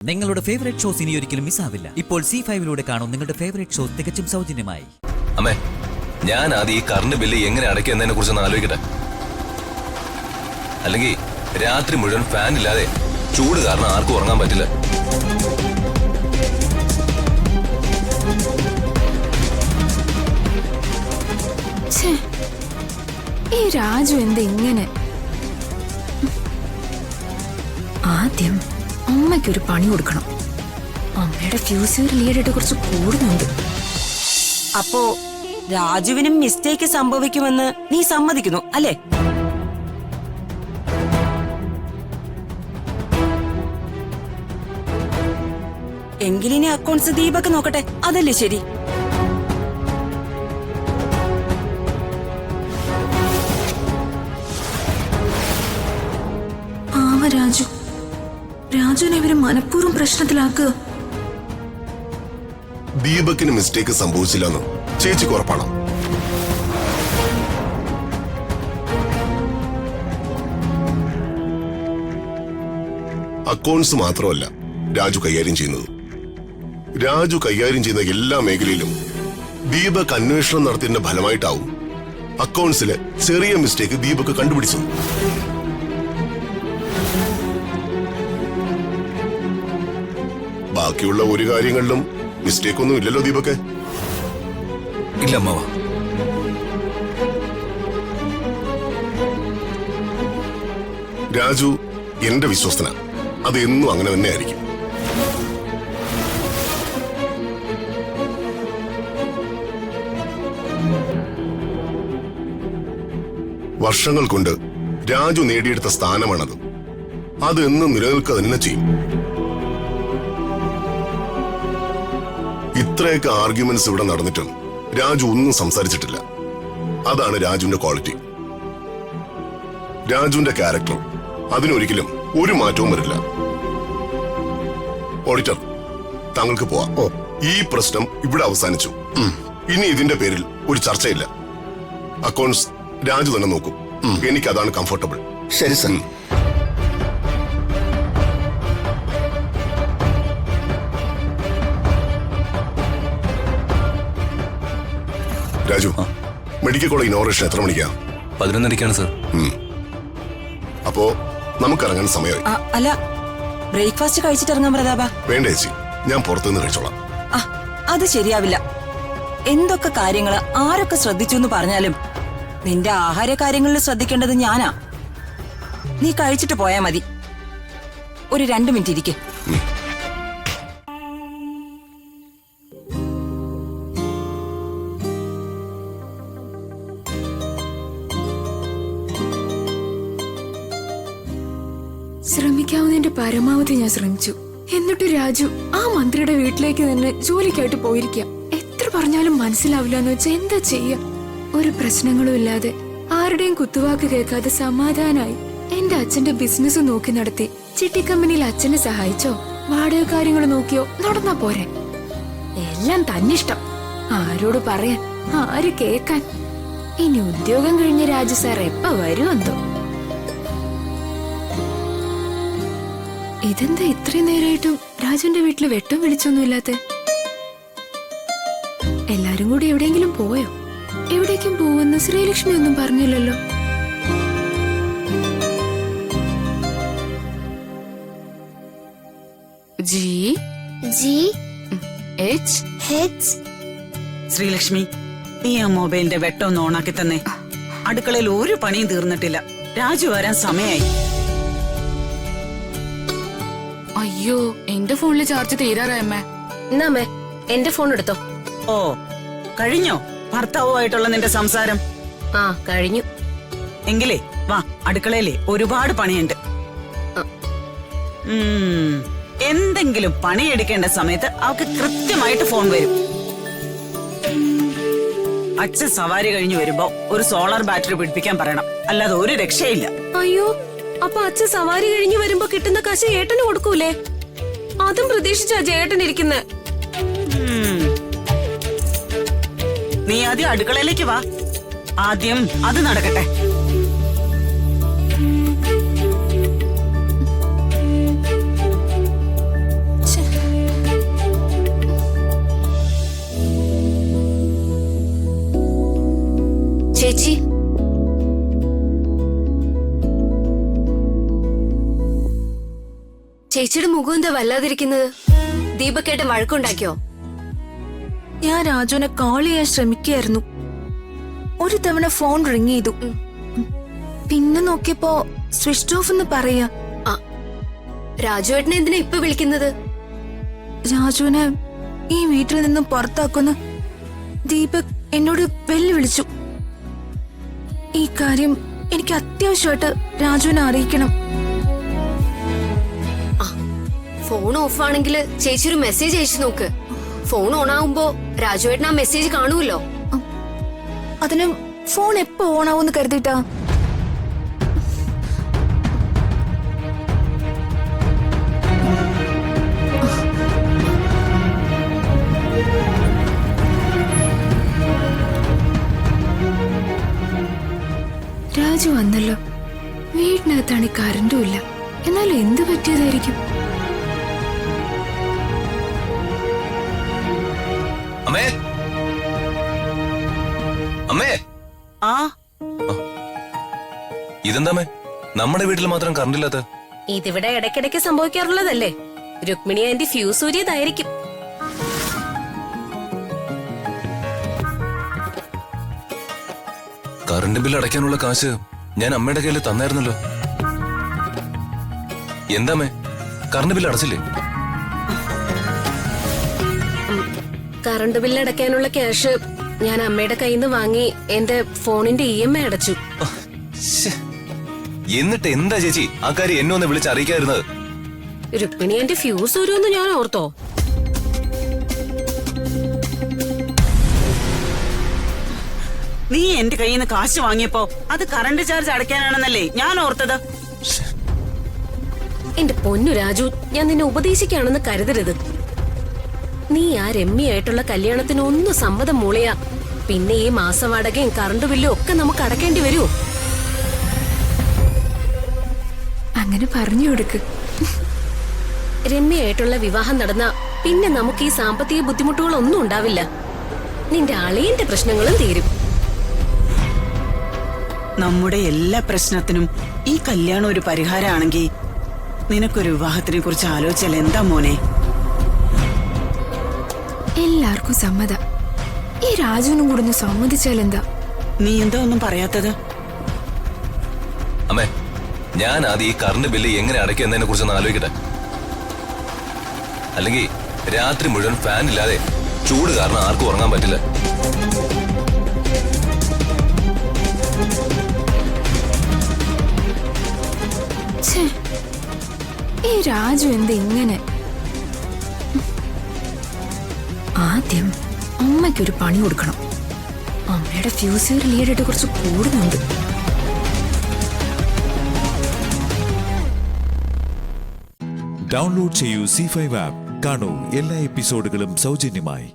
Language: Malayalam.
നിങ്ങളുടെ ഫേവറേറ്റ് ഷോസ് ഇനി ഒരിക്കലും മിസ്സാവില്ല. ഇപ്പോൾ C5 കാണും നിങ്ങളുടെ ഫേവറേറ്റ് ഷോസ് തികച്ചും സൗജന്യമായി. അമ്മേ, ഞാൻ ആദ്യം ഈ കറണ്ട് ബില്ല് എങ്ങനെ അടയ്ക്കുന്നതിനെ കുറിച്ചൊന്ന് ആലോചിക്കട്ടെ. അല്ലെങ്കിൽ രാത്രി മുഴുവൻ ഫാൻ ഇല്ലാതെ ചൂട് കാരണം ആർക്കും ഉറങ്ങാൻ പറ്റില്ല. ഈ രാജു എന്താ ഇങ്ങനെ? ആദ്യം അമ്മയ്ക്കൊരു പണി കൊടുക്കണം. അമ്മയുടെ ഫ്യൂസ് റിലേറ്റഡ് കുറച്ച് കൂടുന്നുണ്ട്. അപ്പോ രാജുവിനും മിസ്റ്റേക്ക് സംഭവിക്കുമെന്ന് നീ സമ്മതിക്കുന്നു അല്ലേ? എങ്കിലിനി അക്കൗണ്ട്സ് ദീപക് നോക്കട്ടെ, അതല്ലേ ശരി? രാജുവിനെ ഇവര് മനഃപൂർവ്വം പ്രശ്നത്തിലാക്കുക. ദീപകിന് മിസ്റ്റേക്ക് സംഭവിച്ചില്ലെന്ന് ചേച്ചിക്ക് ഉറപ്പാണ്. അക്കൗണ്ട്സ് മാത്രമല്ല രാജു കൈകാര്യം ചെയ്യുന്നത്. രാജു കൈകാര്യം ചെയ്യുന്ന എല്ലാ മേഖലയിലും ദീപക് അന്വേഷണം നടത്തിയതിന്റെ ഫലമായിട്ടാവും അക്കൗണ്ട്സിലെ ചെറിയ മിസ്റ്റേക്ക് ദീപക് കണ്ടുപിടിച്ചത്. ബാക്കിയുള്ള ഒരു കാര്യങ്ങളിലും മിസ്റ്റേക്ക് ഒന്നും ഇല്ലല്ലോ ദീപക്? ഇല്ല അമ്മാവ. രാജു എന്റെ വിശ്വസ്തന, അത് എന്നും അങ്ങനെ തന്നെ ആയിരിക്കും. വർഷങ്ങൾ കൊണ്ട് രാജു നേടിയെടുത്ത സ്ഥാനമാണത്. അത് എന്നും നിലനിൽക്കുക തന്നെ ചെയ്യും. ഇത്രയൊക്കെ ആർഗ്യുമെന്റ്സ് ഇവിടെ നടന്നിട്ടും രാജു ഒന്നും സംസാരിച്ചിട്ടില്ല. അതാണ് രാജുവിന്റെ ക്വാളിറ്റി, രാജുവിന്റെ ക്യാരക്ടർ. അതിനൊരിക്കലും ഒരു മാറ്റവും വരില്ല. ഓഡിറ്റർ, താങ്കൾക്ക് പോവാം. ഈ പ്രശ്നം ഇവിടെ അവസാനിച്ചു. ഇനി ഇതിന്റെ പേരിൽ ഒരു ചർച്ചയില്ല. അക്കൗണ്ട്സ് രാജു തന്നെ നോക്കും. എനിക്കതാണ് കംഫർട്ടബിൾ. ശരി sir. Raju, medical college inauguration എത്ര മണിക്കാ? 11:30 സർ. അപ്പോ നമുക്കിറങ്ങാൻ സമയമായി. അല്ല, ബ്രേക്ക്ഫാസ്റ്റ് കഴിച്ചിട്ട് ഇറങ്ങാൻ പ്രതാപ. വേണ്ട ചേച്ചി, ഞാൻ പുറത്തുനിന്ന് കഴിച്ചോളാം. അത് ശരിയാവില്ല. എന്തൊക്കെ കാര്യങ്ങള് ആരൊക്കെ ശ്രദ്ധിച്ചു എന്ന് പറഞ്ഞാലും നിന്റെ ആഹാര കാര്യങ്ങളിൽ ശ്രദ്ധിക്കേണ്ടത് ഞാനാ. നീ കഴിച്ചിട്ട് പോയാ മതി. ഒരു 2 മിനിറ്റ് ഇരിക്കെ. ശ്രമിക്കാവുന്നതിന്റെ പരമാവധി ഞാൻ ശ്രമിച്ചു. എന്നിട്ട് രാജു ആ മന്ത്രിയുടെ വീട്ടിലേക്ക് തന്നെ ജോലിക്കായിട്ട് പോയിരിക്കാം. എത്ര പറഞ്ഞാലും മനസ്സിലാവില്ല എന്ന് വെച്ചാൽ എന്താ ചെയ്യ? ഒരു പ്രശ്നങ്ങളും ഇല്ലാതെ ആരുടെയും കുത്തുവാക്ക് കേൾക്കാതെ സമാധാനായി എന്റെ അച്ഛന്റെ ബിസിനസ് നോക്കി നടത്തി. ചിട്ടി കമ്പനിയിൽ അച്ഛനെ സഹായിച്ചോ വാടക കാര്യങ്ങൾ നോക്കിയോ നടന്നാ പോരെ? എല്ലാം തന്നിഷ്ടം. ആരോട് പറയാൻ, ആര് കേക്കാൻ? ഇനി ഉദ്യോഗം കഴിഞ്ഞ രാജു സാർ എപ്പ വരുമെന്തോ. ഇതെന്താ ഇത്രയും നേരമായിട്ടും രാജുവിന്റെ വീട്ടില് വെട്ടം വിളിച്ചൊന്നുമില്ലാത്ത? എല്ലാരും കൂടി എവിടെയെങ്കിലും പോയോ? എവിടേക്കും പോവെന്ന് ശ്രീലക്ഷ്മി ഒന്നും പറഞ്ഞില്ലല്ലോ. ശ്രീലക്ഷ്മി, നീ ആ മൊബൈലിന്റെ വെട്ടം ഒന്ന് ഓണാക്കി തന്നെ. അടുക്കളയിൽ ഒരു പണിയും തീർന്നിട്ടില്ല. രാജു വരാൻ സമയായി. അയ്യോ, എന്റെ ഫോണിലെ ചാർജ് തീരാറായമ്മേ. എന്നാമേ എന്റെ ഫോൺ എടുത്തോ. ഓ, കഴിഞ്ഞോ ഭർത്താവുമായിട്ടുള്ള നിന്റെ സംസാരം? ആ, കഴിഞ്ഞു. എങ്കിലേ വാ, അടുക്കളയിലെ ഒരുപാട് പണിയുണ്ട്. എന്തെങ്കിലും പണിയെടുക്കേണ്ട സമയത്ത് അവർക്ക് കൃത്യമായിട്ട് ഫോൺ വരും. അച്ഛൻ സവാരി കഴിഞ്ഞു വരുമ്പോ ഒരു സോളാർ ബാറ്ററി പിടിപ്പിക്കാൻ പറയണം, അല്ലാതെ ഒരു രക്ഷയില്ല. അയ്യോ, അപ്പൊ അച്ഛൻ സവാരി കഴിഞ്ഞു വരുമ്പോ കിട്ടുന്ന കാശ് ഏട്ടന് കൊടുക്കൂലേ? അതും പ്രതീക്ഷിച്ചാ ചേട്ടൻ ഇരിക്കുന്നെ. നീ ആദ്യം അടുക്കളയിലേക്ക് വാ, ആദ്യം അത് നടക്കട്ടെ. ചേച്ചിയുടെ മുഖം എന്താ വല്ലാതിരിക്കുന്നത്? ദീപക്കേട്ടൻ വഴക്കുണ്ടാക്കിയോ? ഞാൻ രാജുവിനെ കോൾ ചെയ്യാൻ ശ്രമിക്കുകയായിരുന്നു. ഒരു തവണ ഫോൺ റിങ് ചെയ്തു. പിന്നെ നോക്കിയപ്പോ സ്വിച്ച് ഓഫ് എന്ന് പറയാ. രാജുവേട്ടനെ എന്തിനാ ഇപ്പൊ വിളിക്കുന്നത്? രാജുവിനെ ഈ വീട്ടിൽ നിന്നും പുറത്താക്കുന്ന ദീപക് എന്നോട് വെല്ലുവിളിച്ചു. ഈ കാര്യം എനിക്ക് അത്യാവശ്യമായിട്ട് രാജുവിനെ അറിയിക്കണം. ഫോൺ ഓഫ് ആണെങ്കിൽ ചേച്ചി ഒരു മെസ്സേജ് അയച്ചു നോക്ക്. ഫോൺ ഓൺ ആവുമ്പോ രാജുവേട്ടൻ ആ മെസ്സേജ് കാണുമല്ലോ. അതിന് ഫോൺ എപ്പോ ഓൺ ആവുമെന്ന് കരുതിട്ടാ? രാജു വന്നല്ലോ. വീടിനകത്താണ് കറണ്ടും ഇല്ല. എന്നാലും എന്ത് പറ്റിയതായിരിക്കും? അമ്മേ അമ്മേ ആ ഇതെന്താമേ നമ്മുടെ വീട്ടിൽ മാത്രം കറണ്ട് ഇല്ലാത്ത? ഇതിവിടെ ഇടയ്ക്കിടയ്ക്ക് സംഭവിക്കാറുള്ളതല്ലേ. രുക്മിണി ആന്റി ഫ്യൂസ് ഊരിയതായിരിക്കും. കറണ്ട് ബില്ല് അടയ്ക്കാനുള്ള കാശ് ഞാൻ അമ്മയുടെ കയ്യിൽ തന്നായിരുന്നല്ലോ. എന്താമേ കറണ്ട് ബില്ല് അടച്ചില്ലേ? കറണ്ട് ബില്ല് അടയ്ക്കാനുള്ള ക്യാഷ് ഞാൻ അമ്മയുടെ കയ്യിൽ നിന്ന് വാങ്ങി എന്റെ ഫോണിന്റെ EMI അടച്ചു. ശ്ശേ. എന്നിട്ട് എന്താ ചേച്ചി ആ കാര്യം എന്നെ ഒന്ന് വിളിച്ച് അറിയിക്കാതിരുന്നത്? രുക്മിണി ആന്റി ഫ്യൂസ് ഊരുമെന്ന് ഞാൻ ഓർത്തോ? നീ എന്റെ കയ്യിൽ നിന്ന് കാശ് വാങ്ങിയപ്പോ അത് കറണ്ട് ചാർജ് അടയ്ക്കാനാണെന്നല്ലേ ഞാൻ ഓർത്തത്. എന്റെ പൊന്നു രാജു, ഞാൻ നിന്നെ ഉപദേശിക്കാണെന്ന് കരുതരുത്. നീ ആ രമ്യയായിട്ടുള്ള കല്യാണത്തിന് ഒന്ന് സമ്മതം മൂളിയാ പിന്നെ ഈ മാസവാടകയും കറണ്ട് ബില്ലും ഒക്കെ നമുക്ക് അടക്കേണ്ടി വരൂ. അങ്ങനെ പറഞ്ഞു കൊടുക്ക്. രമ്യയായിട്ടുള്ള വിവാഹം നടന്ന പിന്നെ നമുക്ക് ഈ സാമ്പത്തിക ബുദ്ധിമുട്ടുകളൊന്നും ഉണ്ടാവില്ല. നിന്റെ അളിയന്റെ പ്രശ്നങ്ങളും തീരും. നമ്മുടെ എല്ലാ പ്രശ്നത്തിനും ഈ കല്യാണം ഒരു പരിഹാരമാണെങ്കിൽ നിനക്കൊരു വിവാഹത്തിനെ കുറിച്ച് ആലോചിച്ചാൽ എന്താ മോനെ? എല്ലാവർക്കും സമ്മത. ഈ രാജുവിനും കൂടെ ഒന്ന് സമ്മതിച്ചാൽ എന്താ? നീ എന്താ ഒന്നും പറയാത്തത്? അമ്മേ ഞാൻ ആദ്യം ഈ കറണ്ട് ബില്ല് എങ്ങനെ അടയ്ക്കും എന്നതിനെ കുറിച്ചൊന്ന് ആലോചിക്കട്ടെ. അല്ലെങ്കിൽ രാത്രി മുഴുവൻ ഫാൻ ഇല്ലാതെ ചൂട് കാരണം ആർക്കും ഉറങ്ങാൻ പറ്റില്ല. ഈ രാജു എന്താ ഇങ്ങനെ? ആദ്യം അമ്മയ്ക്കൊരു പണി കൊടുക്കണം. അമ്മയുടെ ഫ്യൂസ് ലീഡായിട്ട് കുറച്ച് കൂടുന്നുണ്ട്. ഡൗൺലോഡ് ചെയ്യൂ C5 ആപ്പ്. കാണൂ എല്ലാ എപ്പിസോഡുകളും സൗജന്യമായി.